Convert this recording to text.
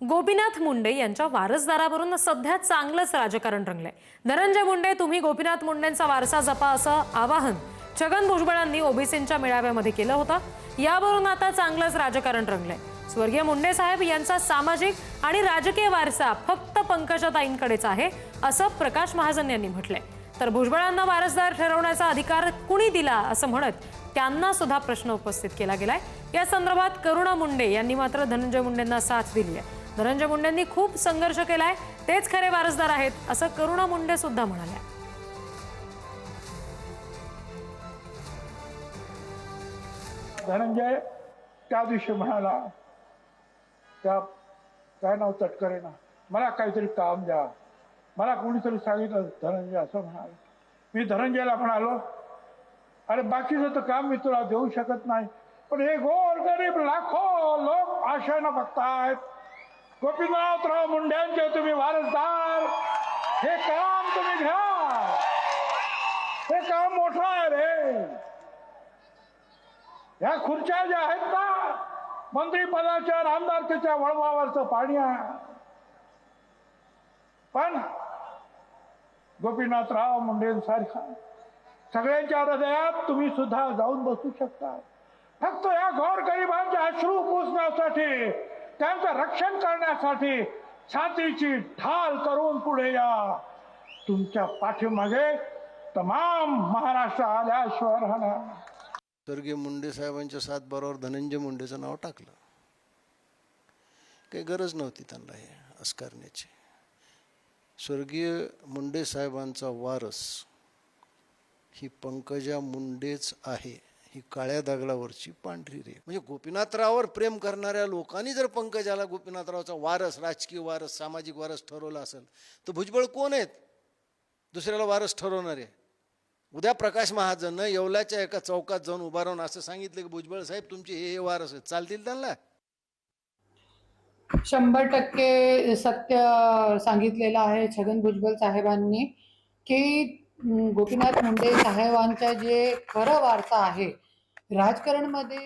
गोपीनाथ मुंडे यांच्या वारसदारावरून सध्या चांगलंच राजकारण रंगलंय। धनंजय मुंडे, तुम्ही गोपीनाथ मुंडेंचा वारसा जपा असं आवाहन छगन भुजबळांनी ओबीसींच्या मेळाव्यामध्ये केलं होतं। यावरून आता चांगलंच राजकारण रंगलंय। स्वर्गीय मुंडे साहेब यांचा सामाजिक आणि राजकीय वारसा फक्त पंकजाताईंकडेच आहे असं प्रकाश महाजन यांनी म्हटलंय। तर भुजबळांना वारसदार ठरवण्याचा अधिकार कुणी दिला असं म्हणत त्यांना सुद्धा प्रश्न उपस्थित केला गेलाय। या संदर्भात करुणा मुंडे यांनी मात्र धनंजय मुंडेंना साथ दिली आहे। धनंजय मुंडेंनी खूप संघर्ष केलाय, तेच खरे वारसदार आहेत असं करुणा मुंडे सुद्धा म्हणाल्या। धनंजय त्या दिवशी म्हणाला, त्या काय नाव तटकरे ना, मला काहीतरी काम द्या, मला कोणीतरी सांगितलं धनंजय असं म्हणाला। मी धनंजयला म्हणालो, अरे बाकीचं तर काम मी तुला देऊ शकत नाही, पण हे गोरगरीब लाखो लोक आशेनं बघतायत, गोपीनाथराव मुंडेंचे तुम्ही वारसदार, हे काम तुम्ही घ्या, हे काम मोठं आहे रे। या खुर्च्या ज्या आहेत ना, मंत्रिपदाच्या आमदारकीच्या वळवावरचं पाणी आहे, पण गोपीनाथराव मुंडेंसारखा सगळ्यांच्या हृदयात तुम्ही सुद्धा जाऊन बसू शकता। फक्त या गोरगरिबांचे अश्रू पुसण्यासाठी, त्यांचं रक्षण करण्यासाठी छातीची ढाल करून पुढे या। तुमच्या पाठीमागे तमाम महाराष्ट्र आल्याशिवाय राहणार। स्वर्गीय मुंडे साहेबांच्या साथ बरोबर धनंजय मुंडेचं नाव टाकलं। काही गरज नव्हती त्यांना हे असं करण्याची। स्वर्गीय मुंडे साहेबांचा वारस ही पंकजा मुंडेच आहे, ही काळ्या दगडावरची पांढरी रेघ। म्हणजे गोपीनाथरावावर प्रेम करणाऱ्या लोकांनी जर पंकजाला गोपीनाथरावचा वारस, राजकीय वारस, सामाजिक वारस ठरवला असेल तर भुजबळ कोण आहेत दुसऱ्याला वारस ठरवणारे? उद्या प्रकाश महाजननं येवल्याच्या एका चौकात जाऊन उभा राहून असं सांगितलं की भुजबळ साहेब तुमचे हे वारस आहेत, चालतील त्यांना? 100% सत्य सांगितलेलं आहे छगन भुजबळ साहेबांनी की गोपीनाथ मुंडे साहेबांचा जे खरं वारसा आहे राजकारण मध्ये